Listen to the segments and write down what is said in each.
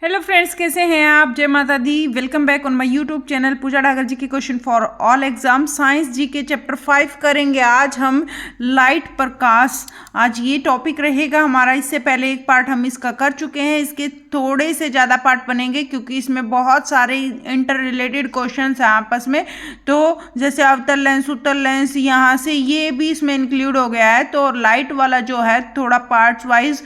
Hello friends, कैसे हैं आप। Jai Mata Di. Welcome back on my YouTube channel Pooja Dagar ji की question for all exam science G K chapter 5 करेंगे आज हम लाइट प्रकाश। आज ये टॉपिक रहेगा हमारा। इससे पहले एक पार्ट हम इसका कर चुके हैं, इसके थोड़े से ज़्यादा पार्ट बनेंगे क्योंकि इसमें बहुत सारे इंटर रिलेटेड क्वेश्चन हैं आपस में। तो जैसे अवतल लेंस, उत्तल लेंस, यहाँ से ये भी इसमें इंक्लूड हो गया है। तो लाइट वाला जो है थोड़ा पार्ट्स वाइज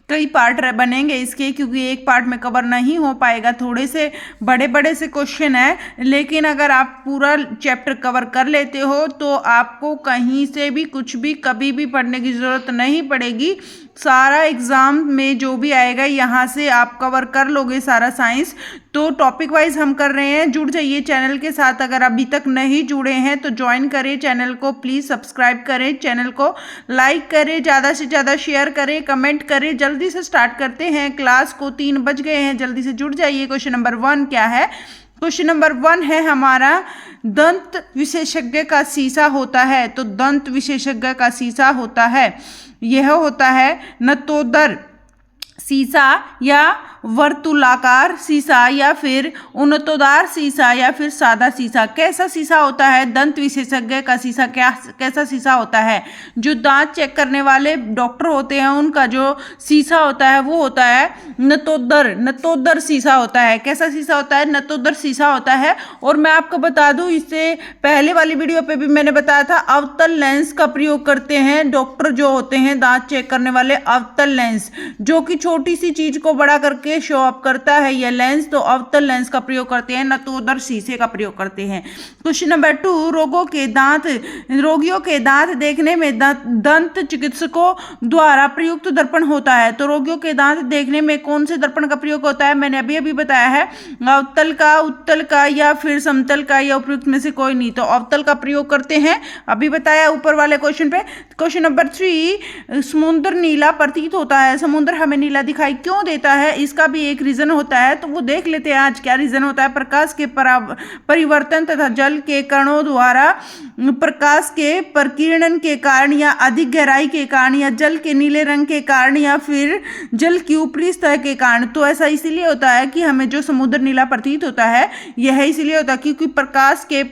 कई पार्ट बनेंगे इसके, क्योंकि एक पार्ट में कवर नहीं हो पाएगा। थोड़े से बड़े बड़े से क्वेश्चन है, लेकिन अगर आप पूरा चैप्टर कवर कर लेते हो तो आपको कहीं से भी कुछ भी कभी भी पढ़ने की ज़रूरत नहीं पड़ेगी। सारा एग्ज़ाम में जो भी आएगा यहाँ से आप कवर कर लोगे सारा साइंस। तो टॉपिक वाइज हम कर रहे हैं। जुड़ जाइए चैनल के साथ। अगर अभी तक नहीं जुड़े हैं तो ज्वाइन करें चैनल को, प्लीज़ सब्सक्राइब करें चैनल को, लाइक करें, ज़्यादा से ज़्यादा शेयर करें, कमेंट करें। जल्दी से स्टार्ट करते हैं क्लास को, 3 बज गए हैं। जल्दी से जुड़ जाइए। क्वेश्चन नंबर 1 क्या है? क्वेश्चन नंबर 1 है हमारा, दंत विशेषज्ञ का शीशा होता है। तो दंत विशेषज्ञ का शीशा होता है, यह होता है नतोदर शीशा या वर्तुलाकार शीशा या फिर उन्नतोदार शीशा या फिर सादा शीशा। कैसा शीशा होता है दंत विशेषज्ञ का शीशा? कैसा शीशा होता है? जो दांत चेक करने वाले डॉक्टर होते हैं उनका जो शीशा होता है वो होता है नतोदर शीशा होता है। कैसा शीशा होता है? नतोदर शीशा होता है। और मैं आपको बता दूं, इससे पहले वाली वीडियो पे भी मैंने बताया था, अवतल लेंस का प्रयोग करते हैं डॉक्टर जो होते हैं दांत चेक करने वाले। अवतल लेंस जो कि छोटी सी चीज को बड़ा करके शो अप करता है यह लेंस, तो अवतल लेंस का प्रयोग करते हैं, नतोदर शीशे का प्रयोग करते हैं। क्वेश्चन नंबर 2, रोगियों के दांत देखने में दंत चिकित्सकों द्वारा प्रयुक्त दर्पण होता है। तो रोगियों के दांत देखने में कौन से दर्पण का प्रयोग होता है? मैंने अभी बताया है, अवतल का, उत्तल का या फिर समतल का, या उपयुक्त में से कोई नहीं। तो अवतल का प्रयोग करते हैं, अभी बताया ऊपर वाले क्वेश्चन पे। क्वेश्चन नंबर 3, समुद्र नीला प्रतीत होता है। समुद्र हमें नीला दिखाई क्यों देता है? इसका भी एक रीजन होता है, तो वो देख लेते हैं आज क्या रीजन होता है। प्रकाश के परिवर्तन तथा जल के कणों द्वारा प्रकाश के प्रकीर्णन के कारण, या अधिक गहराई के कारण, या जल के नीले रंग के कारण, या फिर जल की ऊपरी सतह के कारण। तो ऐसा इसीलिए होता है कि हमें जो समुद्र नीला प्रतीत होता है यह इसलिए होता है क्योंकि प्रकाश के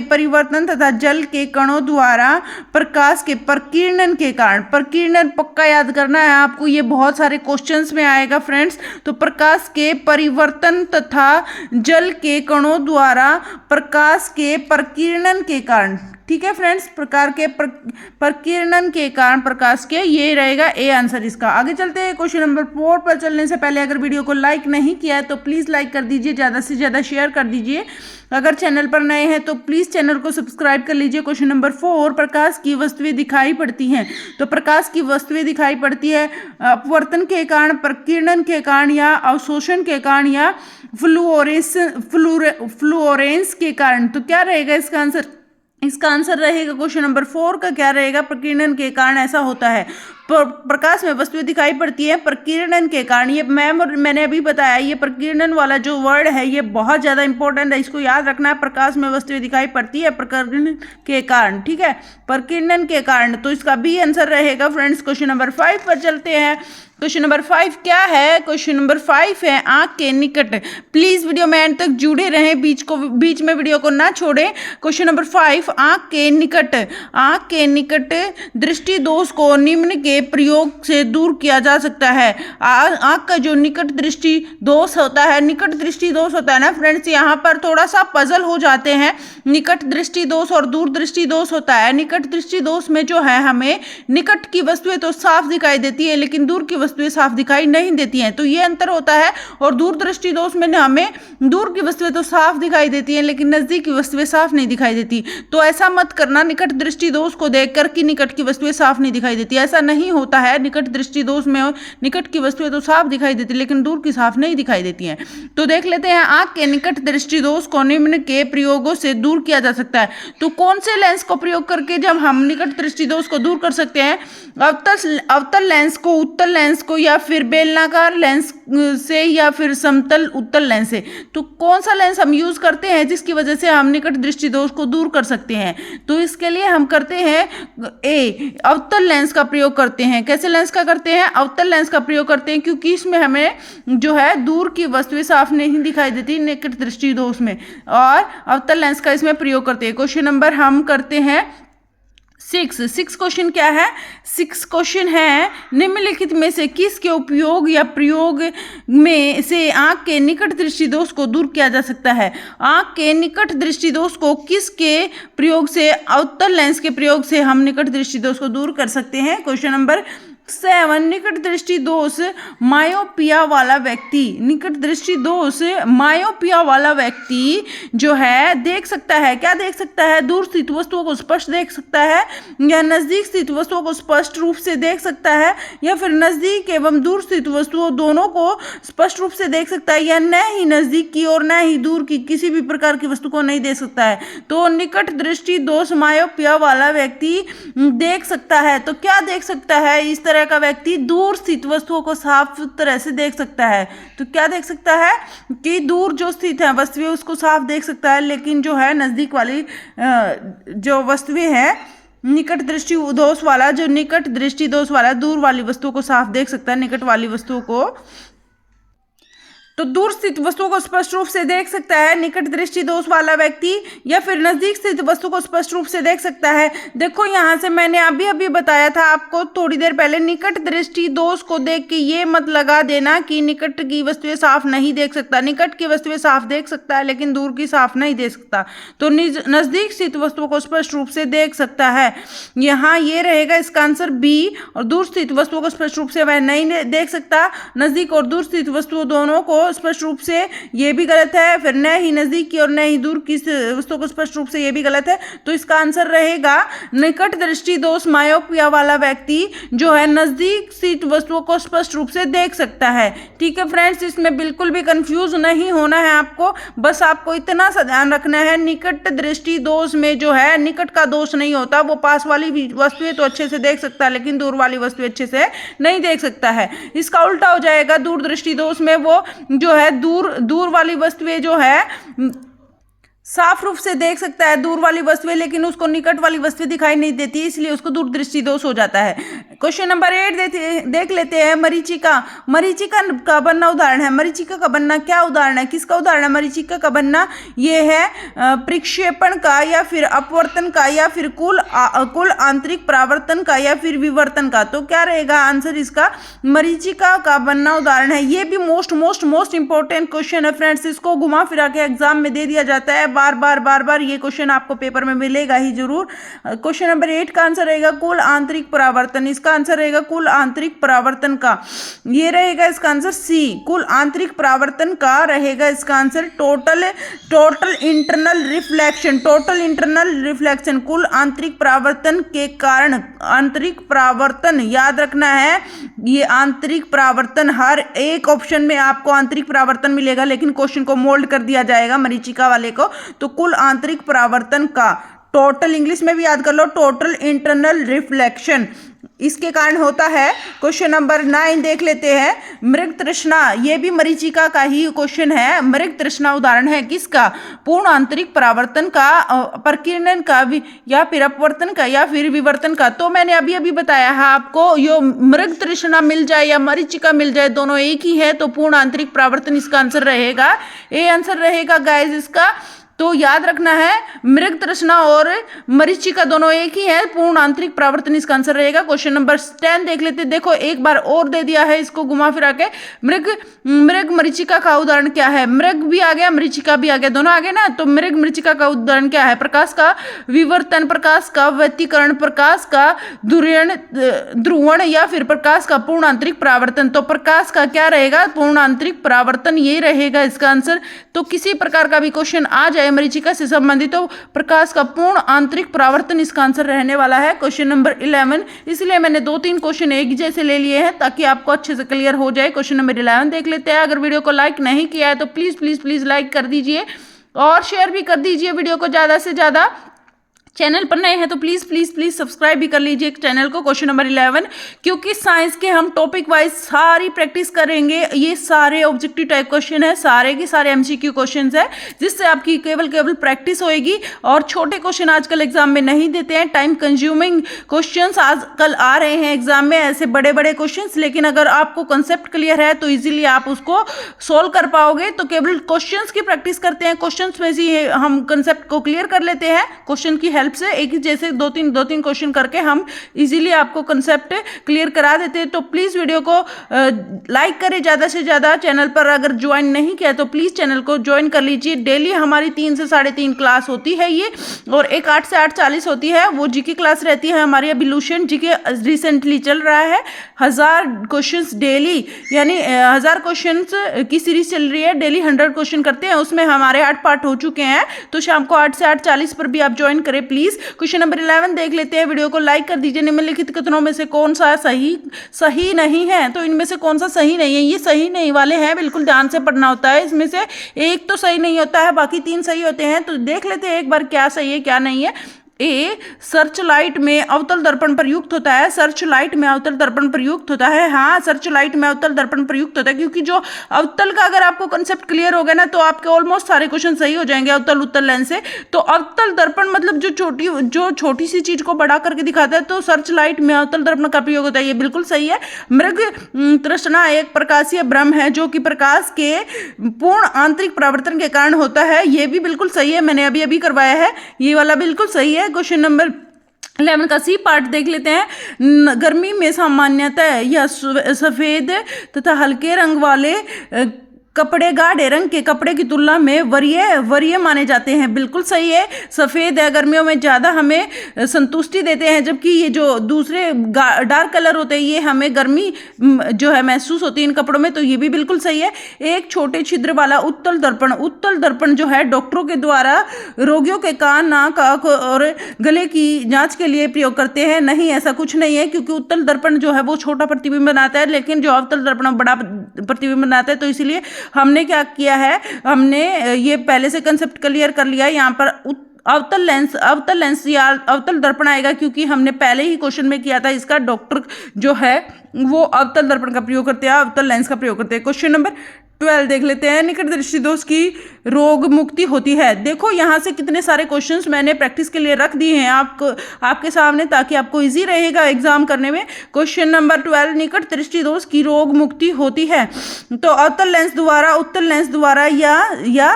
परिवर्तन तथा जल के कणों द्वारा प्रकाश के प्रकीर्णन के कारण। प्रकीर्णन पक्का याद करना है आपको, ये बहुत सारे क्वेश्चंस में आएगा फ्रेंड्स। तो प्रकाश के परिवर्तन तथा जल के कणों द्वारा प्रकाश के प्रकीर्णन के कारण। ठीक है फ्रेंड्स, प्रकार के प्रकीर्णन के कारण प्रकाश के, ये रहेगा ए आंसर इसका। आगे चलते हैं क्वेश्चन नंबर 4 पर। चलने से पहले अगर वीडियो को लाइक नहीं किया है तो प्लीज़ लाइक कर दीजिए, ज़्यादा से ज़्यादा शेयर कर दीजिए। अगर चैनल पर नए हैं तो प्लीज़ चैनल को सब्सक्राइब कर लीजिए। क्वेश्चन नंबर 4, प्रकाश की वस्तुएं दिखाई पड़ती हैं। तो प्रकाश की वस्तुएं दिखाई पड़ती है अपवर्तन के कारण, प्रकीर्णन के कारण, या अवशोषण के कारण, या फ्लुओरेंस के कारण। तो क्या रहेगा इसका आंसर? इसका आंसर रहेगा क्वेश्चन नंबर 4 का क्या रहेगा? प्रकीर्णन के कारण ऐसा होता है। प्रकाश में वस्तुएं दिखाई पड़ती है प्रकीर्णन के कारण। ये मैंने अभी बताया, ये प्रकीर्णन वाला जो वर्ड है ये बहुत ज़्यादा इंपॉर्टेंट है, इसको याद रखना है। प्रकाश में वस्तुएं दिखाई पड़ती है प्रकीर्णन के कारण, ठीक है, प्रकीर्णन के कारण। तो इसका भी आंसर रहेगा फ्रेंड्स। क्वेश्चन नंबर 5 पर चलते हैं। क्वेश्चन नंबर 5 क्या है? क्वेश्चन नंबर 5 है आंख के निकट। प्लीज वीडियो में एंड तक जुड़े रहें, बीच में वीडियो को ना छोड़ें। क्वेश्चन नंबर 5, आंख के निकट दृष्टि दोष को निम्न के प्रयोग से दूर किया जा सकता है। आंख का जो निकट दृष्टि दोष होता है ना फ्रेंड्स, यहाँ पर थोड़ा सा पजल हो जाते हैं। निकट दृष्टि दोष और दूर दृष्टि दोष होता है। निकट दृष्टि दोष में जो है हमें निकट की वस्तुएं तो साफ दिखाई देती है लेकिन दूर की वस्तुएं साफ दिखाई नहीं देती हैं, तो ये अंतर होता है। और दूर दृष्टि दोष में हमें दूर की वस्तुएं तो साफ दिखाई देती हैं लेकिन नजदीक की वस्तुएं साफ नहीं दिखाई देती। तो ऐसा मत करना निकट दृष्टि दोष को देखकर कि निकट की वस्तुएं साफ नहीं दिखाई देती, ऐसा नहीं होता है। निकट दृष्टि दोष में निकट की वस्तुएं तो साफ दिखाई देती लेकिन दूर की साफ नहीं दिखाई देती हैं। तो देख लेते हैं, आंख के निकट दृष्टि दोष को निम्न के प्रयोगों से दूर किया जा सकता है। तो कौन से लेंस को प्रयोग करके जब हम निकट दृष्टि दोष को दूर कर सकते हैं? अवतल लेंस को, उत्तल लेंस को, या फिर बेलनाकार लेंस से, या फिर समतल उत्तल लेंस से। तो कौन सा लेंस हम यूज करते हैं जिसकी वजह से हम निकट दृष्टि दोष को दूर कर सकते हैं? तो इसके लिए हम करते हैं ए, अवतल लेंस का प्रयोग करते करते हैं। कैसे लेंस का करते हैं? अवतल लेंस का प्रयोग करते हैं, क्योंकि इसमें हमें जो है दूर की वस्तुएं साफ नहीं दिखाई देती निकट दृष्टि दोष में, और अवतल लेंस का इसमें प्रयोग करते हैं। क्वेश्चन नंबर हम करते हैं 6 क्वेश्चन क्या है? 6 क्वेश्चन है, निम्नलिखित में से किसके उपयोग या प्रयोग में से आंख के निकट दृष्टि दोष को दूर किया जा सकता है? आंख के निकट दृष्टि दोष को किसके प्रयोग से? अवतल लेंस के प्रयोग से हम निकट दृष्टि दोष को दूर कर सकते हैं। क्वेश्चन नंबर 7, निकट दृष्टि दोष मायोपिया वाला व्यक्ति, निकट दृष्टि दोष मायोपिया वाला व्यक्ति जो है देख सकता है, क्या देख सकता है? दूर स्थित वस्तुओं को स्पष्ट देख सकता है, या नजदीक स्थित वस्तुओं को स्पष्ट रूप से देख सकता है, या फिर नजदीक एवं दूर स्थित वस्तुओं दोनों को स्पष्ट रूप से देख सकता है, या न ही नजदीक की और न ही दूर की किसी भी प्रकार की वस्तु को नहीं देख सकता है। तो निकट दृष्टि दोष मायोपिया वाला व्यक्ति देख सकता है। तो क्या देख सकता है? इस तरह का व्यक्ति दूर स्थित वस्तुओं को साफ तरह से देख सकता है। तो क्या देख सकता है? कि दूर जो स्थित है वस्तुएं उसको साफ देख सकता है, लेकिन जो है नजदीक वाली जो वस्तुएं हैं निकट दृष्टि दोष वाला, जो निकट दृष्टि दोष वाला दूर वाली वस्तुओं को साफ देख सकता है, निकट वाली वस्तुओं को। तो दूर स्थित वस्तुओं को स्पष्ट रूप से देख सकता है निकट दृष्टि दोष वाला व्यक्ति, या फिर नजदीक स्थित वस्तु को स्पष्ट रूप से देख सकता है। देखो यहाँ से मैंने अभी बताया था आपको थोड़ी देर पहले, निकट दृष्टि दोष को देख के ये मत लगा देना कि निकट की वस्तुएं साफ नहीं देख सकता। निकट की वस्तुएं साफ देख सकता है, लेकिन दूर की साफ नहीं देख सकता। तो नजदीक स्थित वस्तुओं को स्पष्ट रूप से देख सकता है। यहाँ ये रहेगा इसका आंसर बी। और दूर स्थित वस्तुओं को स्पष्ट रूप से वह नहीं देख सकता। नजदीक और दूर स्थित वस्तुओं दोनों को स्पष्ट रूप से, ये भी गलत है। फिर न ही नजदीक की और न ही दूर की वस्तुओं को स्पष्ट रूप से, ये भी गलत है। तो इसका आंसर रहेगा निकट दृष्टि दोष मायोपिया वाला व्यक्ति जो है नजदीक स्थित वस्तुओं को स्पष्ट रूप से देख सकता है। ठीक है फ्रेंड्स, इसमें बिल्कुल भी कंफ्यूज नहीं होना है आपको, बस आपको इतना सा ध्यान रखना है, निकट दृष्टि दोष में जो है निकट का दोष नहीं होता। वो पास वाली वस्तुएं तो अच्छे से देख सकता है, लेकिन दूर वाली वस्तुएं अच्छे से नहीं देख सकता है। इसका उल्टा हो जाएगा, दूर दृष्टि दोष में वो जो है दूर वाली वस्तुएं जो है साफ रूप से देख सकता है, दूर वाली वस्तुएं, लेकिन उसको निकट वाली वस्तुएं दिखाई नहीं देती, इसलिए उसको दूर दृष्टि दोष हो जाता है। क्वेश्चन नंबर 8 देख लेते हैं। मरीचिका, मरीचिका का बनना उदाहरण है। मरीचिका का बनना क्या उदाहरण है? किसका उदाहरण है मरीचिका का बनना? ये है प्रक्षेपण का, या फिर अपवर्तन का, या फिर कुल आंतरिक परावर्तन का, या फिर विवर्तन का। तो क्या रहेगा आंसर इसका? मरीचिका का बनना उदाहरण है। ये भी मोस्ट इंपॉर्टेंट क्वेश्चन है फ्रेंड्स, इसको घुमा फिरा के एग्जाम में दे दिया जाता है बार बार ये क्वेश्चन आपको पेपर में मिलेगा ही जरूर। क्वेश्चन नंबर 8 का आंसर रहेगा कुल आंतरिक परावर्तन। इसका आंसर रहेगा कुल आंतरिक परावर्तन का, ये रहेगा इसका आंसर सी। कुल आंतरिक परावर्तन का रहेगा इसका answer total internal reflection. Total internal reflection, कुल आंतरिक परावर्तन के कारण आंतरिक परावर्तन याद रखना है। ये आंतरिक परावर्तन हर एक ऑप्शन में आपको आंतरिक परावर्तन मिलेगा, लेकिन क्वेश्चन को मोल्ड कर दिया जाएगा मरीचिका वाले को। तो कुल आंतरिक परावर्तन का टोटल, इंग्लिश में भी याद कर लो, टोटल इंटरनल रिफ्लेक्शन इसके कारण होता है। क्वेश्चन नंबर 9 देख लेते हैं। मृग तृष्णा, ये भी मरीचिका का ही क्वेश्चन है। मृग तृष्णा उदाहरण है किसका? पूर्ण आंतरिक परावर्तन का, प्रकीर्णन का, या फिर अपवर्तन का, या फिर विवर्तन का। तो मैंने अभी बताया है आपको, यो मृग तृष्णा मिल जाए या मरीचिका मिल जाए, दोनों एक ही है, तो पूर्ण आंतरिक परावर्तन इसका आंसर रहेगा। ए आंसर रहेगा गाइस इसका। तो याद रखना है, मृग तृष्णा और मरीचिका दोनों एक ही है, पूर्ण आंतरिक परावर्तन इसका आंसर रहेगा। क्वेश्चन नंबर 10 देख लेते हैं। देखो एक बार और दे दिया है इसको घुमा फिरा के। मृग मरीचिका का उदाहरण क्या है? मृग भी आ गया, मरीचिका भी आ गया, दोनों आ गए ना। तो मृग मरीचिका का उदाहरण क्या है? प्रकाश का विवर्तन, प्रकाश का व्यतिकरण, प्रकाश का ध्रुवण, या फिर प्रकाश का पूर्ण आंतरिक परावर्तन। तो प्रकाश का क्या रहेगा? पूर्ण आंतरिक परावर्तन, ये रहेगा इसका आंसर। तो किसी प्रकार का भी क्वेश्चन आ जाए मरीचिका से संबंधित, तो प्रकाश का पूर्ण आंतरिक परावर्तन इसका आंसर रहने वाला है। क्वेश्चन नंबर 11, इसलिए मैंने 2-3 क्वेश्चन एक जैसे ले लिए हैं ताकि आपको अच्छे से क्लियर हो जाए। क्वेश्चन नंबर 11 देख लेते हैं। अगर वीडियो को लाइक नहीं किया है तो प्लीज लाइक कर दीजिए और शेयर भी कर दीजिए वीडियो को ज़्यादा से ज़्यादा। चैनल पर नए हैं तो प्लीज़ प्लीज़ प्लीज़ सब्सक्राइब भी कर लीजिए चैनल को। क्वेश्चन नंबर 11, क्योंकि साइंस के हम टॉपिक वाइज सारी प्रैक्टिस करेंगे, ये सारे ऑब्जेक्टिव टाइप क्वेश्चन है, सारे के सारे एमसीक्यू क्वेश्चन है, जिससे आपकी केवल प्रैक्टिस होएगी। और छोटे क्वेश्चन आजकल एग्जाम में नहीं देते हैं, टाइम कंज्यूमिंग क्वेश्चन आजकल आ रहे हैं एग्जाम में, ऐसे बड़े बड़े क्वेश्चन, लेकिन अगर आपको कंसेप्ट क्लियर है तो इजीली आप उसको सोल्व कर पाओगे। तो केवल क्वेश्चंस की प्रैक्टिस करते हैं, क्वेश्चंस में से हम कंसेप्ट को क्लियर कर लेते हैं क्वेश्चन की हेल्प से। एक ही जैसे दो तीन क्वेश्चन करके हम इजीली आपको कंसेप्ट क्लियर करा देते हैं। तो प्लीज़ वीडियो को लाइक करें ज़्यादा से ज़्यादा। चैनल पर अगर ज्वाइन नहीं किया तो प्लीज़ चैनल को ज्वाइन कर लीजिए। डेली हमारी 3 से 3:30 क्लास होती है ये, और एक 8 से 8:40 होती है, वो जीके क्लास रहती है हमारी। अभी लूसेंट जीके रिसेंटली चल रहा है, 1000 क्वेश्चन डेली, यानी 1000 क्वेश्चन की सीरीज चल रही है, डेली 100 क्वेश्चन करते हैं, उसमें हमारे 8 पार्ट हो चुके हैं। तो शाम को 8 से 8:40 पर भी आप ज्वाइन करें प्लीज़। क्वेश्चन नंबर 11 देख लेते हैं। वीडियो को लाइक कर दीजिए। निम्नलिखित कथनों में से कौन सा सही नहीं है? तो इनमें से कौन सा सही नहीं है? ये सही नहीं वाले हैं, बिल्कुल ध्यान से पढ़ना होता है। इसमें से एक तो सही नहीं होता है, बाकी 3 सही होते हैं। तो देख लेते हैं एक बार क्या सही है क्या नहीं है। ए, सर्च लाइट में अवतल दर्पण प्रयुक्त होता है। सर्च लाइट में अवतल दर्पण प्रयुक्त होता है। हाँ, सर्च लाइट में अवतल दर्पण प्रयुक्त होता है, क्योंकि जो अवतल का अगर आपको कंसेप्ट क्लियर हो गया ना तो आपके ऑलमोस्ट सारे क्वेश्चन सही हो जाएंगे अवतल उत्तल लेंस से। तो अवतल दर्पण मतलब जो छोटी सी चीज को बड़ा करके दिखाता है, तो सर्च लाइट में अवतल दर्पण का प्रयोग होता है, ये बिल्कुल सही है। मृग तृष्णा एक प्रकाशीय भ्रम है जो कि प्रकाश के पूर्ण आंतरिक परावर्तन के कारण होता है, ये भी बिल्कुल सही है, मैंने अभी करवाया है, ये वाला बिल्कुल सही है। क्वेश्चन नंबर 11 का सी पार्ट देख लेते हैं। गर्मी में सामान्यतः यह सफेद तथा हल्के रंग वाले कपड़े गाढ़े रंग के कपड़े की तुलना में वरीय माने जाते हैं, बिल्कुल सही है। सफ़ेद है गर्मियों में ज़्यादा हमें संतुष्टि देते हैं, जबकि ये जो दूसरे डार्क कलर होते हैं ये हमें गर्मी जो है महसूस होती है इन कपड़ों में, तो ये भी बिल्कुल सही है। एक छोटे छिद्र वाला उत्तल दर्पण जो है डॉक्टरों के द्वारा रोगियों के कान, नाक, आँख और गले की जाँच के लिए प्रयोग करते हैं। नहीं, ऐसा कुछ नहीं है, क्योंकि उत्तल दर्पण जो है वो छोटा प्रतिबिंब बनाता है, लेकिन जो अवतल दर्पण बड़ा प्रतिबिंब बनाता है। तो इसीलिए हमने क्या किया है, हमने ये पहले से कंसेप्ट क्लियर कर लिया है। यहाँ पर अवतल लेंस या अवतल दर्पण आएगा, क्योंकि हमने पहले ही क्वेश्चन में किया था इसका। डॉक्टर जो है वो अवतल दर्पण का प्रयोग करते हैं, अवतल लेंस का प्रयोग करते हैं। क्वेश्चन नंबर 12 देख लेते हैं। निकट दृष्टि दोष की रोग मुक्ति होती है। देखो यहाँ से कितने सारे क्वेश्चंस मैंने प्रैक्टिस के लिए रख दिए हैं आपके सामने, ताकि आपको इजी रहेगा एग्जाम करने में। क्वेश्चन नंबर 12, निकट दृष्टि दोष की रोग मुक्ति होती है तो अवतल लेंस द्वारा, उत्तल लेंस द्वारा या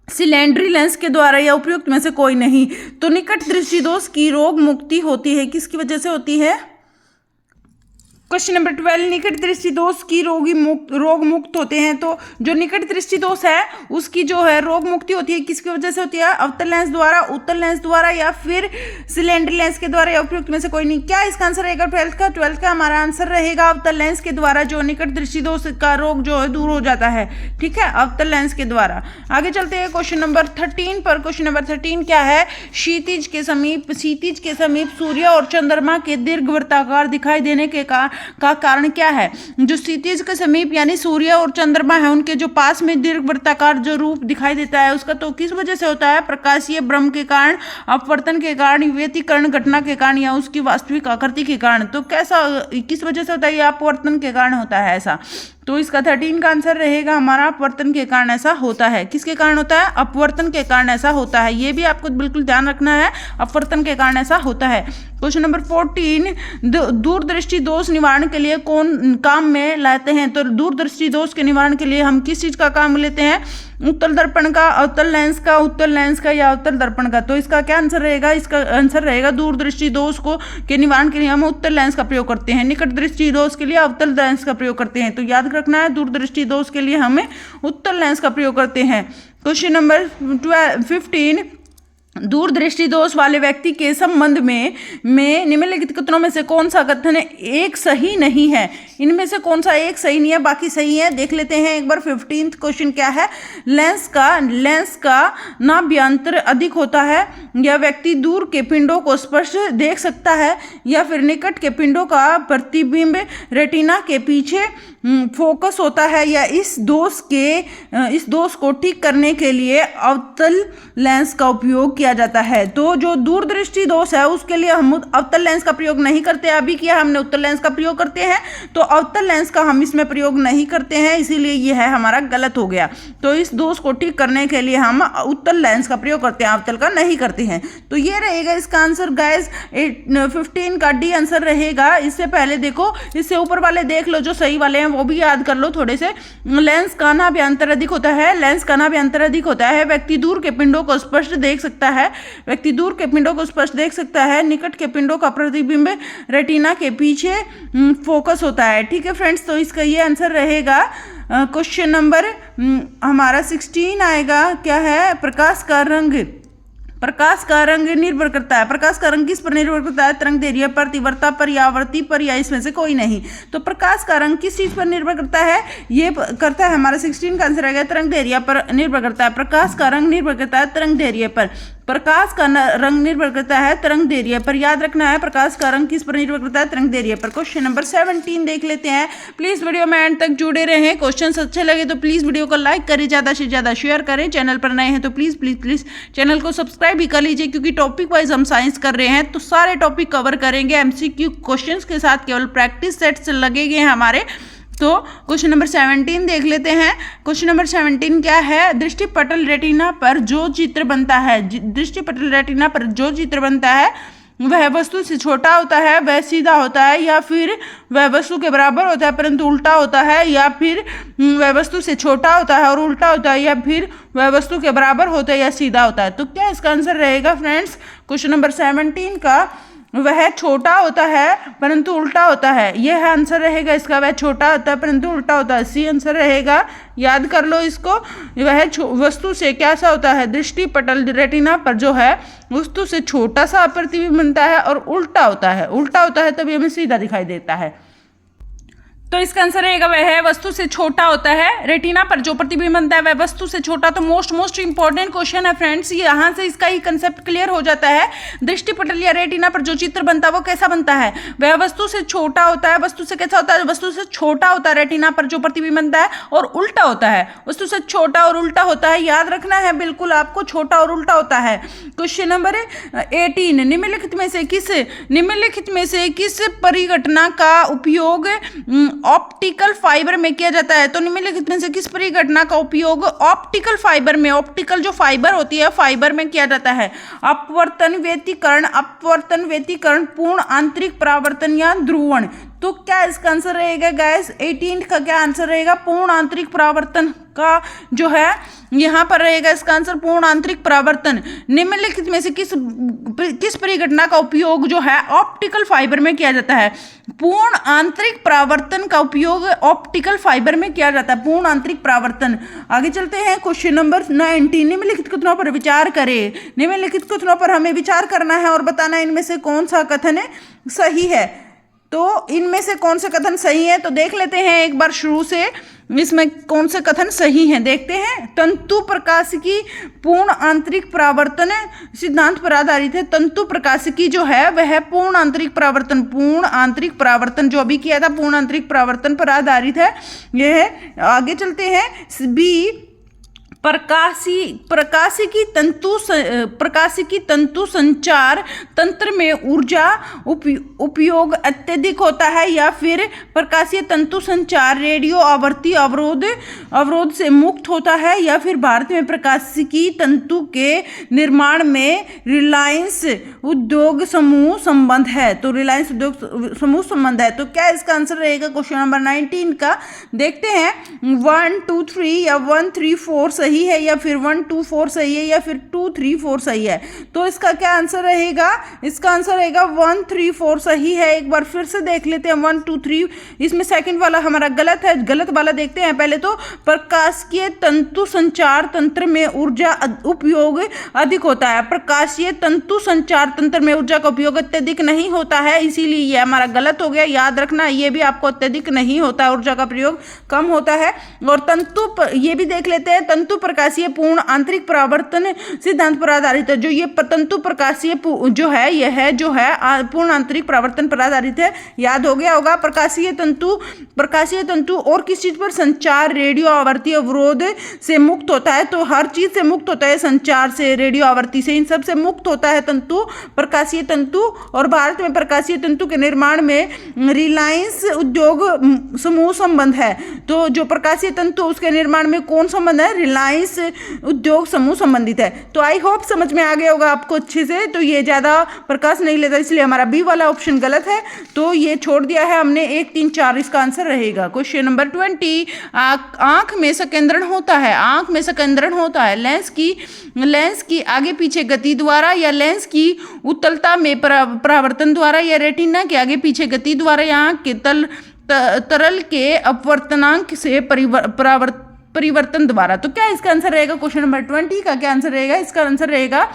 सिलेंडरी लेंस के द्वारा, या उपयुक्त में से कोई नहीं। तो निकट दृष्टि दोष की रोग मुक्ति होती है, किसकी वजह से होती है? क्वेश्चन नंबर 12, निकट दृष्टि दोष की रोग मुक्त होते हैं। तो जो निकट दृष्टि दोष है उसकी जो है रोग मुक्ति होती है, किसकी वजह से होती है? अवतल लेंस द्वारा, उत्तल लेंस द्वारा, या फिर सिलेंडरी लेंस के द्वारा, या उपयुक्त में से कोई नहीं। क्या इसका आंसर रहेगा 12 का हमारा आंसर रहेगा अवतल लेंस के द्वारा जो निकट दृष्टि दोष का रोग जो है दूर हो जाता है। ठीक है, अवतल लेंस के द्वारा। आगे चलते हैं क्वेश्चन नंबर 13 पर। क्वेश्चन नंबर 13 क्या है? क्षितिज के समीप सूर्य और चंद्रमा के दीर्घवृत्ताकार दिखाई देने के का कारण क्या है? जो क्षितिज के समीप यानी सूर्य और चंद्रमा है, उनके जो पास में दीर्घवृत्ताकार जो रूप दिखाई देता है उसका, तो किस वजह से होता है? प्रकाशीय भ्रम के कारण, अपवर्तन के कारण, व्यतिकरण घटना के कारण, या उसकी वास्तविक आकृति के कारण। तो किस वजह से होता है? ये अपवर्तन के कारण होता है ऐसा। तो इसका 13 का आंसर रहेगा हमारा अपवर्तन के कारण ऐसा होता है। किसके कारण होता है? अपवर्तन के कारण ऐसा होता है। ये भी आपको बिल्कुल ध्यान रखना है, अपवर्तन के कारण ऐसा होता है। क्वेश्चन नंबर 14, दूरदृष्टि दोष निवारण के लिए कौन काम में लाते हैं? तो दूरदृष्टि दोष के निवारण के लिए हम किस चीज का काम लेते हैं? उत्तल दर्पण का, अवतल लेंस का, उत्तल लेंस का, या अवतल दर्पण का। तो इसका क्या आंसर रहेगा? इसका आंसर रहेगा दूरदृष्टि दोष के निवारण के लिए हम उत्तल लेंस का प्रयोग करते हैं, निकट दृष्टि दोष के लिए अवतल लेंस का प्रयोग करते हैं। तो याद रखना है, दूरदृष्टि दोष के लिए हमें उत्तल लेंस का प्रयोग करते हैं। क्वेश्चन नंबर 15, दूरदृष्टि दोष वाले व्यक्ति के संबंध में निम्नलिखित कथनों में से कौन सा कथन एक सही नहीं है? इनमें से कौन सा एक सही नहीं है, बाकी सही है? देख लेते हैं एक बार। 15th क्वेश्चन क्या है? लेंस का नाभ्यंतर अधिक होता है, या व्यक्ति दूर के पिंडों को स्पष्ट देख सकता है, या फिर निकट के पिंडों का प्रतिबिंब रेटिना के पीछे फोकस होता है, या इस दोष को ठीक करने के लिए अवतल लेंस का उपयोग किया किया जाता है। तो जो दूरदृष्टि दोष है उसके लिए हम अवतल लेंस का प्रयोग नहीं करते, अभी किया हमने उत्तल लेंस का प्रयोग करते हैं, तो अवतल लेंस का हम इसमें प्रयोग नहीं करते हैं, इसीलिए यह है हमारा गलत हो गया। तो इस दोष को ठीक करने के लिए हम उत्तल लेंस का प्रयोग करते हैं, अवतल का नहीं करते हैं। तो ये रहेगा इसका आंसर गाइस 15 का डी आंसर रहेगा। इससे पहले देखो, इससे ऊपर वाले देख लो, जो सही वाले हैं वो भी याद कर लो थोड़े से। लेंस का नाभ्यंतर अधिक होता है, लेंस का नाभ्यंतर अधिक होता है, व्यक्ति दूर के पिंडों को स्पष्ट देख सकता है, व्यक्ति दूर के पिंडों को स्पष्ट देख सकता है, निकट के पिंडों का प्रतिबिंब रेटिना के पीछे फोकस होता है। ठीक है फ्रेंड्स, तो इसका ये आंसर रहेगा क्वेश्चन नंबर हमारा 16 आएगा। क्या है? प्रकाश का रंग। प्रकाश का रंग निर्भर करता है, प्रकाश का रंग किस पर निर्भर करता है? तरंग दैर्ध्य पर, तीव्रता पर, या आवृत्ति पर, या इसमें से कोई नहीं। तो प्रकाश का रंग किस चीज पर निर्भर करता है? ये करता है हमारा 16 का आंसर आएगा तरंग दैर्ध्य पर निर्भर करता है। प्रकाश का रंग निर्भर करता है तरंग दैर्ध्य पर, प्रकाश का रंग निर्भर करता है तरंग दैर्ध्य पर। याद रखना है प्रकाश का रंग किस पर निर्भर करता है? तरंग दैर्ध्य पर। क्वेश्चन नंबर 17 देख लेते हैं। प्लीज वीडियो में एंड तक जुड़े रहें। क्वेश्चन अच्छे लगे तो प्लीज वीडियो को लाइक करें, ज्यादा से ज्यादा शेयर करें। चैनल पर नए हैं तो प्लीज प्लीज प्लीज चैनल को सब्सक्राइब भी कर लीजिए, क्योंकि टॉपिक वाइज हम साइंस कर रहे हैं तो सारे टॉपिक कवर करेंगे एमसीक्यू क्वेश्चंस के साथ, केवल प्रैक्टिस सेट्स लगेंगे हमारे। तो क्वेश्चन नंबर 17 देख लेते हैं। क्वेश्चन नंबर 17 क्या है? दृष्टिपटल रेटिना पर जो चित्र बनता है, दृष्टिपटल रेटिना पर जो चित्र बनता है वह वस्तु से छोटा होता है, वह सीधा होता है, या फिर वह वस्तु के बराबर होता है परंतु उल्टा होता है, या फिर वह वस्तु से छोटा होता है और उल्टा होता है, या फिर वह वस्तु के बराबर होता है या सीधा होता है। तो क्या इसका आंसर रहेगा फ्रेंड्स? क्वेश्चन नंबर 17 का वह छोटा होता है परंतु उल्टा होता है, यह आंसर रहेगा इसका। वह छोटा होता है परंतु उल्टा होता है, सी आंसर रहेगा। याद कर लो इसको। वह वस्तु से कैसा होता है? दृष्टिपटल रेटिना पर जो है वस्तु से छोटा सा प्रतिबिंब बनता है और उल्टा होता है, उल्टा होता है तभी हमें सीधा दिखाई देता है। तो इसका आंसर रहेगा वह वस्तु से छोटा होता है, रेटिना पर जो प्रतिबिंब बनता है वह वस्तु से छोटा। तो मोस्ट इंपॉर्टेंट क्वेश्चन है फ्रेंड्स, यहाँ से इसका ही कंसेप्ट क्लियर हो जाता है। दृष्टिपटल या रेटिना पर जो चित्र बनता है वो कैसा बनता है? वह वस्तु से छोटा होता है। वस्तु से कैसा होता है? वस्तु से छोटा होता है रेटिना पर जो प्रतिबिंब बनता है, और उल्टा होता है। वस्तु से छोटा और उल्टा होता है, याद रखना है बिल्कुल आपको, छोटा और उल्टा होता है। क्वेश्चन नंबर 18, निम्नलिखित में से किस परिघटना का उपयोग ऑप्टिकल फाइबर में किया जाता है? तो निम्नलिखित में से किस परिघटना का उपयोग ऑप्टिकल फाइबर में, ऑप्टिकल जो फाइबर होती है फाइबर में किया जाता है? अपवर्तन व्यतिकरण, पूर्ण आंतरिक परावर्तन, या ध्रुवण। तो क्या इसका आंसर रहेगा गाइस? 18 का क्या आंसर रहेगा? पूर्ण आंतरिक परावर्तन का जो है यहाँ पर रहेगा इसका आंसर पूर्ण आंतरिक परावर्तन। निम्नलिखित में से किस परिघटना का उपयोग जो है ऑप्टिकल फाइबर में किया जाता है? पूर्ण आंतरिक परावर्तन का उपयोग ऑप्टिकल फाइबर में किया जाता है, पूर्ण आंतरिक परावर्तन। आगे चलते हैं क्वेश्चन नंबर 19, निम्नलिखित कथनों पर विचार करें। निम्नलिखित कथनों पर हमें विचार करना है और बताना इनमें से कौन सा कथन सही है। तो इनमें से कौन से कथन सही है तो देख लेते हैं एक बार शुरू से, इसमें कौन से कथन सही हैं देखते हैं। तंतु प्रकाशिकी पूर्ण आंतरिक परावर्तन सिद्धांत पर आधारित है। तंतु प्रकाशिकी जो है वह पूर्ण आंतरिक परावर्तन जो अभी किया था पूर्ण आंतरिक परावर्तन पर आधारित है। यह है। आगे चलते हैं। बी, प्रकाशिकी तंतु संचार तंत्र में ऊर्जा उपयोग अत्यधिक होता है, या फिर प्रकाशीय तंतु संचार रेडियो आवर्ती अवरोध से मुक्त होता है, या फिर भारत में प्रकाशिकी तंतु के निर्माण में रिलायंस उद्योग समूह संबंध है। तो रिलायंस उद्योग समूह संबंध है। तो क्या इसका आंसर रहेगा क्वेश्चन नंबर 19 का? देखते हैं 1 2 3 या 1 3 4 सही है, या फिर 1 2 4 सही है, या फिर 2 3 4 सही है। तो इसका क्या आंसर रहेगा? इसका आंसर रहेगा 1 3 4 सही है। एक बार फिर से देख लेते हैं 1 2 3। इसमें सेकंड वाला हमारा गलत है, गलत वाला देखते हैं पहले। तो प्रकाशीय तंतु संचार तंत्र में ऊर्जा उपयोग अधिक होता है। प्रकाशीय तंतु संचार तंत्र में ऊर्जा का उपयोग अत्यधिक नहीं होता है, इसीलिए ये हमारा गलत हो गया। याद रखना ये भी आपको अत्यधिक नहीं होता है, ऊर्जा का प्रयोग कम होता है। और तंतु ये भी देख लेते हैं। तंतु प्रकाशीय पूर्ण आंतरिक परावर्तन सिद्धांत पर आधारित है। जो ये तंतु प्रकाशीय जो है यह जो है पूर्ण आंतरिक परावर्तन पर आधारित है। याद हो गया होगा। प्रकाशीय तंतु और किस चीज पर? संचार, रेडियो आवृत्ति अवरोध से मुक्त होता है। तो हर चीज से मुक्त होता है, संचार से, रेडियो आवृत्ति से, इन सब से मुक्त होता है तंतु, प्रकाशीय तंतु। और भारत में प्रकाशीय तंतु के निर्माण में रिलायंस उद्योग समूह संबंध है। तो जो प्रकाशीय तंतु उसके निर्माण में कौन संबंध है? रिलायंस उद्योग समूह संबंधित है। तो आई होप समझ में आ गया होगा आपको अच्छे से। तो ये ज्यादा प्रकाश नहीं लेता, इसलिए हमारा बी वाला ऑप्शन गलत है, तो ये छोड़ दिया है हमने। 1, 3, 4 इसका आंसर रहेगा। क्वेश्चन नंबर 20, आंख में संकेंद्रण होता है। आंख में संकेंद्रण होता है लेंस की आगे पीछे गति द्वारा, या लेंस की उत्तलता में परावर्तन द्वारा, या रेटिना के आगे पीछे गति द्वारा, या आंख के तरल के अपवर्तनांक से परिवर्तन द्वारा। तो क्या इसका आंसर रहेगा? क्वेश्चन नंबर 20 का क्या आंसर रहेगा? इसका आंसर रहेगा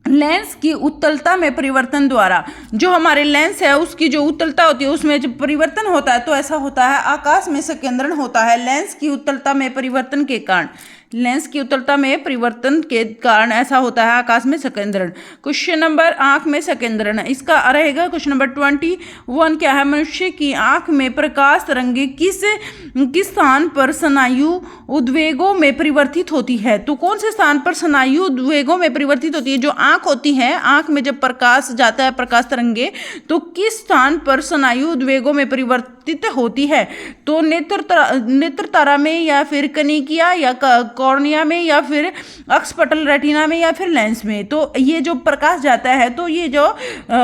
लेंस की उत्तलता में परिवर्तन द्वारा। जो हमारे लेंस है उसकी जो उत्तलता होती है उसमें जब परिवर्तन होता है तो ऐसा होता है, आकाश में संकेंद्रण होता है लेंस की उत्तलता में परिवर्तन के कारण। लेंस की उत्तलता में परिवर्तन के कारण ऐसा होता है आकाश में संकेंद्रण। क्वेश्चन नंबर आंख में संकेंद्रण, इसका रहेगा क्वेश्चन नंबर 21 क्या है? मनुष्य की आंख में प्रकाश तरंगे किस स्थान पर स्नायु उद्वेगों में परिवर्तित होती है? तो कौन से स्थान पर स्नायु उद्वेगों में परिवर्तित होती है? जो आंख होती है, आंख में जब प्रकाश जाता है, प्रकाश तरंगे, तो किस स्थान पर स्नायु उद्वेगों में परिवर्तित होती है? तो नेत्र तारा में, या फिर कनिकिया, या कॉर्निया में, या फिर अक्सपटल रेटिना में, या फिर लेंस में। तो ये जो प्रकाश जाता है तो ये जो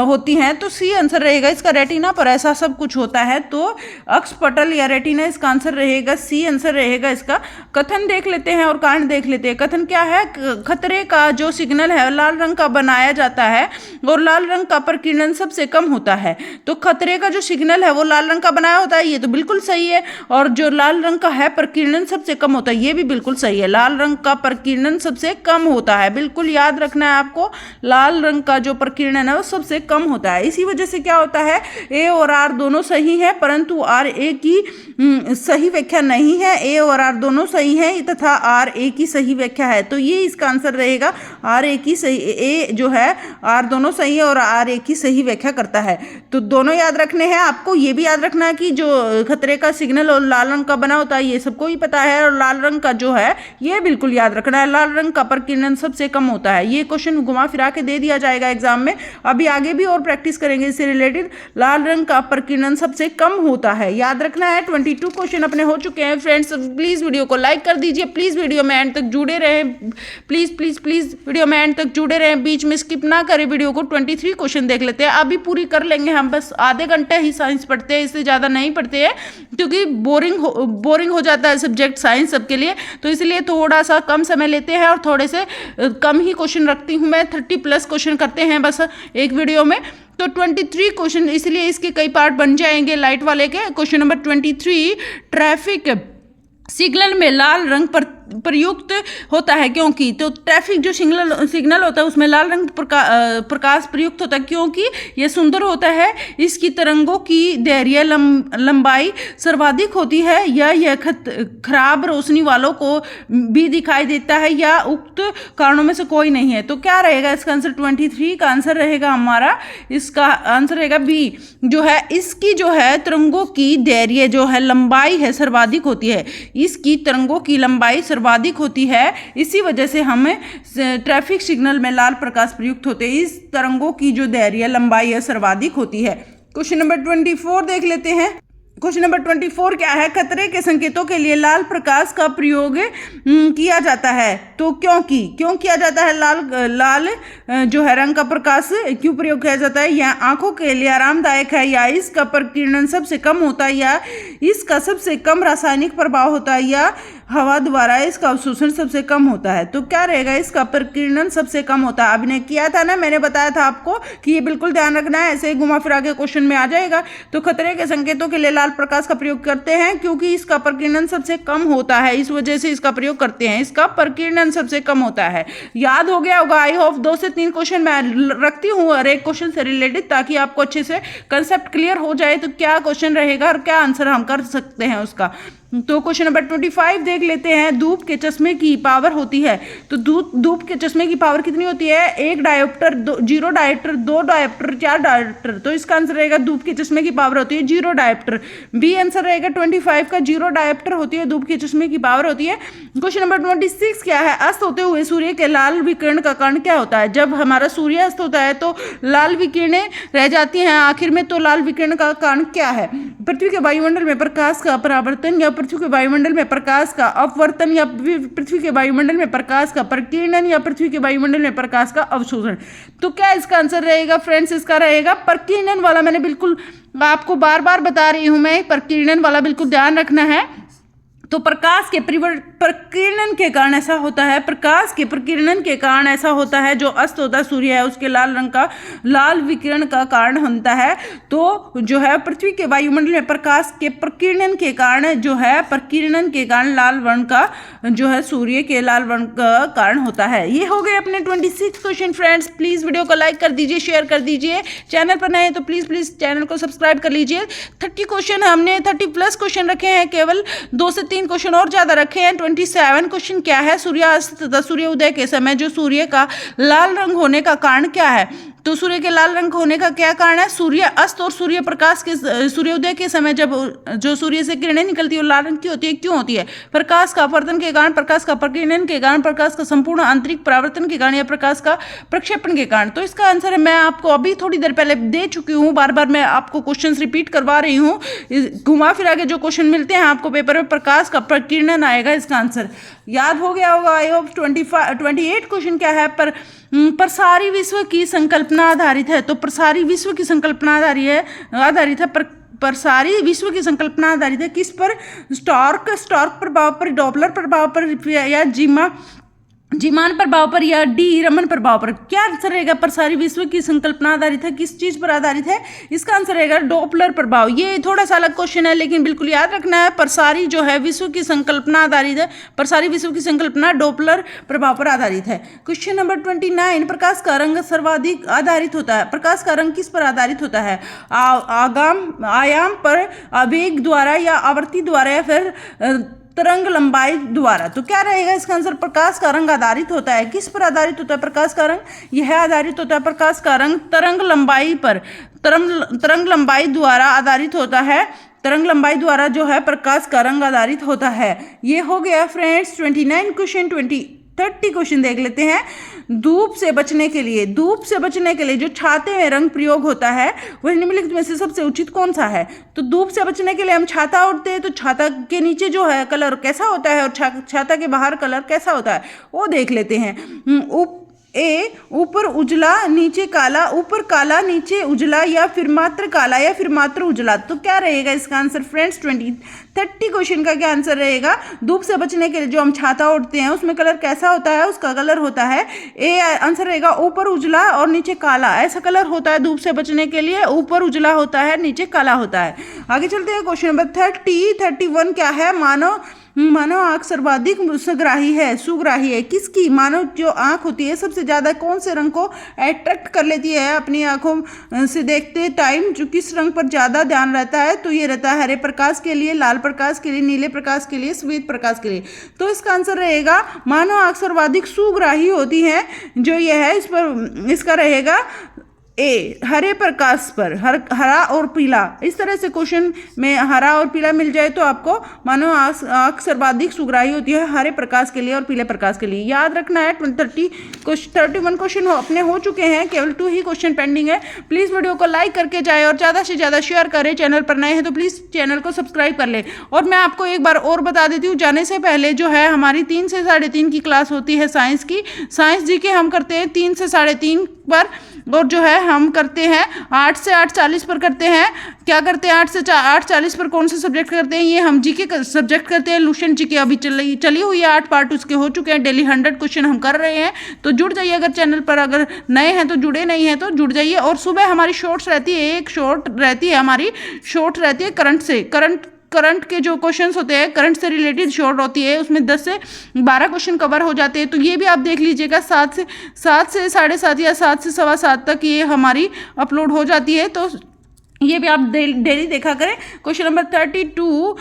होती हैं, तो सी आंसर रहेगा इसका। रेटिना पर ऐसा सब कुछ होता है, तो अक्सपटल या रेटिना इसका आंसर रहेगा। सी आंसर रहेगा इसका। कथन देख लेते हैं और कारण देख लेते हैं। कथन क्या है? खतरे का जो सिग्नल है लाल रंग का बनाया जाता है और लाल रंग का प्रकीर्णन सबसे कम होता है। तो खतरे का जो सिग्नल है वो लाल रंग का बनाया होता है, ये तो बिल्कुल सही है। और जो लाल रंग का है प्रकीर्णन सबसे कम होता है, ये भी बिल्कुल सही है। लाल रंग का प्रकीर्णन सबसे कम होता है, बिल्कुल याद रखना है आपको। लाल रंग का जो प्रकीर्णन है वो सबसे कम होता है। इसी वजह से क्या होता है, ए और आर दोनों सही है, परंतु आर ए की सही व्याख्या नहीं है। ए और आर दोनों सही है तथा आर ए की सही व्याख्या है। तो ये इसका आंसर रहेगा। आर ए की सही, ए जो है आर दोनों सही है और आर ए की सही व्याख्या करता है। तो दोनों याद रखने हैं आपको। ये भी याद रखना है कि जो खतरे का सिग्नल और लाल रंग का बना होता है ये सबको ही पता है। और लाल रंग का जो है ये बिल्कुल याद रखना है, लाल रंग का प्रकीर्णन सबसे कम होता है। ये क्वेश्चन घुमा फिरा के दे दिया जाएगा एग्जाम में। अभी आगे भी और प्रैक्टिस करेंगे इससे रिलेटेड। लाल रंग का प्रकीर्णन सबसे कम होता है, याद रखना है। 22 क्वेश्चन अपने हो चुके हैं फ्रेंड्स। प्लीज वीडियो को लाइक कर दीजिए, प्लीज वीडियो में एंड तक जुड़े रहें, प्लीज प्लीज प्लीज वीडियो में एंड तक जुड़े रहें, बीच में स्किप ना करें वीडियो को। 23 क्वेश्चन देख लेते हैं, अभी पूरी कर लेंगे हम। बस आधे घंटे ही साइंस पढ़ते हैं, इससे ज़्यादा नहीं पढ़ते हैं क्योंकि बोरिंग हो जाता है सब्जेक्ट साइंस सबके लिए। तो इसलिए थोड़ा सा कम समय लेते हैं और थोड़े से कम ही क्वेश्चन रखती हूँ मैं। 30+ क्वेश्चन करते हैं बस एक वीडियो में। तो 23 क्वेश्चन, इसलिए इसके कई पार्ट बन जाएंगे लाइट वाले के। क्वेश्चन नंबर 23, ट्रैफिक सिग्नल में लाल रंग पर प्रयुक्त होता है क्योंकि? तो ट्रैफिक जो सिग्नल होता है उसमें लाल रंग प्रकाश प्रयुक्त होता है क्योंकि यह सुंदर होता है, इसकी तरंगों की दैर्घ्य लंबाई सर्वाधिक होती है, या यह खराब रोशनी वालों को भी दिखाई देता है, या उक्त कारणों में से कोई नहीं है। तो क्या रहेगा इसका आंसर? 23 का आंसर रहेगा हमारा, इसका आंसर रहेगा बी जो है। इसकी जो है तरंगों की दैर्घ्य जो है लंबाई है सर्वाधिक होती है, इसकी तरंगों की लंबाई सर्वाधिक होती है, इसी वजह से हमें ट्रैफिक सिग्नल में लाल प्रकाश प्रयुक्त होते हैं। इस तरंगों की जो दैर्घ्य लंबाई है सर्वाधिक होती है। क्वेश्चन नंबर 24 देख लेते हैं। क्वेश्चन नंबर 24 क्या है? खतरे के संकेतों के लिए लाल प्रकाश का प्रयोग किया जाता है। तो क्यों किया जाता है? लाल जो है रंग का प्रकाश क्यों प्रयोग किया जाता है? या आंखों के लिए आरामदायक है, या इसका प्रकीर्णन सबसे कम होता है, या इसका सबसे कम रासायनिक प्रभाव होता है, या हवा द्वारा इसका अवशोषण सबसे कम होता है। तो क्या रहेगा? इसका प्रकीर्णन सबसे कम होता है। आपने किया था ना, मैंने बताया था आपको कि ये बिल्कुल ध्यान रखना है, ऐसे ही घुमा फिरा के क्वेश्चन में आ जाएगा। तो खतरे के संकेतों के लिए लाल प्रकाश का प्रयोग करते हैं क्योंकि इसका प्रकीर्णन सबसे कम होता है, इस वजह से इसका प्रयोग करते हैं। इसका प्रकीर्णन सबसे कम होता है, याद हो गया होगा। आई होप 2 से 3 क्वेश्चन मैं रखती हूँ हर एक क्वेश्चन से रिलेटेड, ताकि आपको अच्छे से कंसेप्ट क्लियर हो जाए तो क्या क्वेश्चन रहेगा और क्या आंसर हम कर सकते हैं उसका। तो क्वेश्चन नंबर 25 देख लेते हैं। धूप के चश्मे की पावर होती है, तो धूप के चश्मे की पावर कितनी होती है? 1 डायोप्टर, 0 डायोप्टर, 2 डायोप्टर, 4 डायोप्टर। तो इसका आंसर रहेगा धूप के चश्मे की पावर होती है 0 डायोप्टर। बी आंसर रहेगा 25 का, 0 डायोप्टर होती है धूप के चश्मे की पावर होती है। क्वेश्चन नंबर 26 क्या है? अस्त होते हुए सूर्य के लाल विकिरण का कारण क्या होता है? जब हमारा सूर्य अस्त होता है तो लाल विकिरणें रह जाती हैं आखिर में, तो लाल विकिरण का कारण क्या है? पृथ्वी के वायुमंडल में प्रकाश का परावर्तन, या पृथ्वी के वायुमंडल में प्रकाश का अपवर्तन, या पृथ्वी के वायुमंडल में प्रकाश का प्रकीर्णन, या पृथ्वी के वायुमंडल में प्रकाश का अवशोषण। तो क्या इसका आंसर रहेगा फ्रेंड्स? इसका रहेगा प्रकीर्णन वाला। मैंने बिल्कुल आपको बार बार बता रही हूं मैं, प्रकीर्णन वाला बिल्कुल ध्यान रखना है। तो प्रकाश के प्रकीर्णन के कारण ऐसा होता है, प्रकाश के प्रकीर्णन के कारण ऐसा होता है, जो अस्त होता सूर्य है उसके लाल रंग का लाल विकिरण का कारण होता है। तो जो है पृथ्वी के वायुमंडल में प्रकाश के प्रकीर्णन के कारण, जो है प्रकीर्णन के कारण लाल वर्ण का, जो है सूर्य के लाल वर्ण का कारण होता है। ये हो गए अपने 26 क्वेश्चन फ्रेंड्स। प्लीज़ वीडियो को लाइक कर दीजिए, शेयर कर दीजिए। चैनल पर नए हैं तो प्लीज़ चैनल को सब्सक्राइब कर लीजिए। 30 क्वेश्चन हमने 30+ क्वेश्चन रखे हैं, केवल 2 से 3 क्वेश्चन और ज्यादा रखे हैं। 27 क्वेश्चन क्या है? सूर्यास्त तथा सूर्योदय के समय जो सूर्य का लाल रंग होने का कारण क्या है? तो सूर्य के लाल रंग होने का क्या कारण है? सूर्य अस्त और सूर्य प्रकाश के सूर्योदय के समय जब जो सूर्य से किरणें निकलती है वो लाल रंग की होती है। क्यों होती है? प्रकाश का अपवर्तन के कारण, प्रकाश का प्रकीर्णन के कारण, प्रकाश का संपूर्ण आंतरिक परावर्तन के कारण, या प्रकाश का प्रक्षेपण के कारण। तो इसका आंसर है, मैं आपको अभी थोड़ी देर पहले दे चुकी हूँ, बार बार मैं आपको क्वेश्चन रिपीट करवा रही हूँ। घुमा फिरा के जो क्वेश्चन मिलते हैं आपको पेपर में, प्रकाश का प्रकीर्णन आएगा इसका आंसर। याद हो गया होगा आई होप। 28 क्वेश्चन क्या है? प्रसारी विश्व की संकल्पना आधारित है। तो प्रसारी विश्व की संकल्पना आधारित है प्रसारी विश्व की संकल्पना आधारित है किस पर? स्टॉर्क प्रभाव पर, डॉपलर प्रभाव पर, या जीमान प्रभाव पर, या डी रमन प्रभाव पर। क्या आंसर रहेगा? प्रसारी विश्व की संकल्पना आधारित है किस चीज पर आधारित है? इसका आंसर रहेगा डॉपलर प्रभाव। ये थोड़ा सा अलग क्वेश्चन है लेकिन बिल्कुल याद रखना है। प्रसारी जो है विश्व की संकल्पना आधारित है, प्रसारी विश्व की संकल्पना डॉपलर प्रभाव पर आधारित है। क्वेश्चन नंबर 29, प्रकाश का रंग सर्वाधिक आधारित होता है। प्रकाश का रंग किस पर आधारित होता है? आयाम पर, आवेग द्वारा, या आवृत्ति द्वारा, या फिर तरंग लंबाई द्वारा। तो क्या रहेगा इसका आंसर? प्रकाश का रंग आधारित होता है किस पर आधारित होता है? प्रकाश का रंग यह आधारित होता है, प्रकाश का रंग तरंग लंबाई पर, तरंग लंबाई द्वारा आधारित होता है। तरंग लंबाई द्वारा जो है प्रकाश का रंग आधारित होता है। ये हो गया फ्रेंड्स 29 क्वेश्चन। 30 क्वेश्चन देख लेते हैं। धूप से बचने के लिए जो छाते में रंग प्रयोग होता है वह निम्नलिखित में से सबसे उचित कौन सा है? तो धूप से बचने के लिए हम छाता ओढ़ते हैं, तो छाता के नीचे जो है कलर कैसा होता है और छाता के बाहर कलर कैसा होता है वो देख लेते हैं। ऊपर उजला नीचे काला, ऊपर काला नीचे उजला, या फिर मात्र काला, या फिर मात्र उजला। तो क्या रहेगा इसका आंसर फ्रेंड्स? 30 क्वेश्चन का क्या आंसर रहेगा? धूप से बचने के लिए जो हम छाता ओढ़ते हैं उसमें कलर कैसा होता है? उसका कलर होता है ए आंसर रहेगा ऊपर उजला और नीचे काला। ऐसा कलर होता है धूप से बचने के लिए, ऊपर उजला होता है नीचे काला होता है। आगे चलते हैं क्वेश्चन नंबर 31 क्या है? मानव आंख सर्वाधिक सुग्राही है किसकी? मानव जो आंख होती है सबसे ज्यादा कौन से रंग को अट्रैक्ट कर लेती है अपनी आंखों से देखते टाइम? जो किस रंग पर ज्यादा ध्यान रहता है? तो ये रहता है हरे प्रकाश के लिए, लाल प्रकाश के लिए, नीले प्रकाश के लिए, श्वेत प्रकाश के लिए। तो इसका आंसर रहेगा मानव आंख सर्वाधिक सुग्राही होती है जो ये है, इस पर इसका रहेगा ए हरे प्रकाश पर, हरा और पीला। इस तरह से क्वेश्चन में हरा और पीला मिल जाए तो आपको मानो आंख सर्वाधिक सुग्राही होती है हरे प्रकाश के लिए और पीले प्रकाश के लिए। याद रखना है 31 क्वेश्चन अपने हो चुके हैं, केवल 2 ही क्वेश्चन पेंडिंग है। प्लीज़ वीडियो को लाइक करके जाए और ज़्यादा से ज़्यादा शेयर करें। चैनल पर नए हैं तो प्लीज़ चैनल को सब्सक्राइब कर लें। और मैं आपको एक बार और बता देती हूँ, जाने से पहले जो है हमारी 3 से 3:30 की क्लास होती है साइंस की। साइंस जी के हम करते हैं 3 से 3:30 पर, और जो है हम करते हैं 8 से 8:40 पर करते हैं। क्या करते हैं 8 से 8:40 पर? कौन से सब्जेक्ट करते हैं? ये हम जीके का सब्जेक्ट करते हैं। लुसेंट जीके अभी चली हुई है, 8 पार्ट उसके हो चुके हैं। डेली 100 क्वेश्चन हम कर रहे हैं, तो जुड़ जाइए। अगर चैनल पर अगर नए हैं तो जुड़े नहीं हैं तो जुड़ जाइए। और सुबह हमारी शॉर्ट्स रहती है, एक शॉर्ट रहती है हमारी, शॉर्ट रहती है करंट के जो क्वेश्चंस होते हैं, करंट से रिलेटेड शॉर्ट होती है, उसमें 10 से 12 क्वेश्चन कवर हो जाते हैं। तो ये भी आप देख लीजिएगा, 7 से 7:30 या 7 से 7:15 तक ये हमारी अपलोड हो जाती है। तो ये भी आप डेली देखा करें। क्वेश्चन नंबर 32,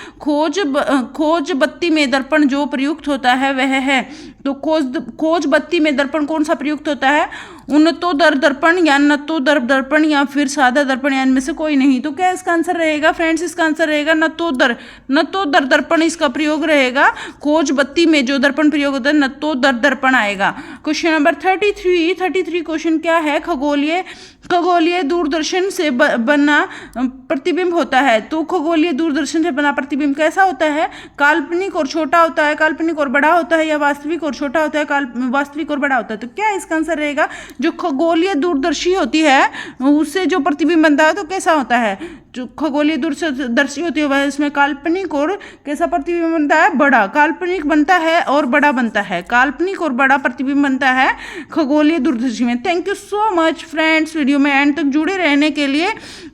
खोज बत्ती में दर्पण जो प्रयुक्त होता है वह है। तो खोज बत्ती में दर्पण कौन सा प्रयुक्त होता है? उन्नतोदर दर्पण या नतोदर दर्पण या फिर सादा दर्पण, या इनमें से कोई नहीं। तो क्या इसका आंसर रहेगा फ्रेंड्स? इसका आंसर रहेगा नतोदर दर्पण इसका प्रयोग रहेगा। खोज बत्ती में जो दर्पण प्रयोग होता है नतोदर दर्पण आएगा। क्वेश्चन नंबर 33 क्वेश्चन क्या है? खगोलीय दूरदर्शन से बना प्रतिबिंब होता है। तो खगोलीय दूरदर्शन से बना प्रतिबिंब कैसा होता है? काल्पनिक और छोटा होता है, काल्पनिक और बड़ा होता है, या वास्तविक और छोटा होता है, वास्तविक और बड़ा होता है? तो क्या इसका आंसर रहेगा? जो खगोलीय दूरदर्शी होती है उससे जो प्रतिबिंब बनता है तो कैसा होता है? जो खगोलीय दूरदर्शी होती है वह इसमें काल्पनिक और कैसा प्रतिबिंब बनता है? बड़ा। काल्पनिक बनता है और बड़ा बनता है, काल्पनिक और बड़ा प्रतिबिंब बनता है खगोलीय दूरदर्शी में। Thank you so much friends, video में एंड तक जुड़े रहने के लिए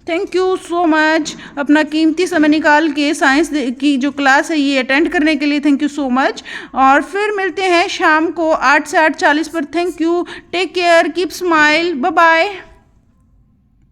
थैंक यू सो मच। अपना कीमती समय निकाल के साइंस की जो क्लास है ये अटेंड करने के लिए थैंक यू सो मच। और फिर मिलते हैं शाम को 8 से 8:40 पर। Thank you, take care, keep smile, bye bye.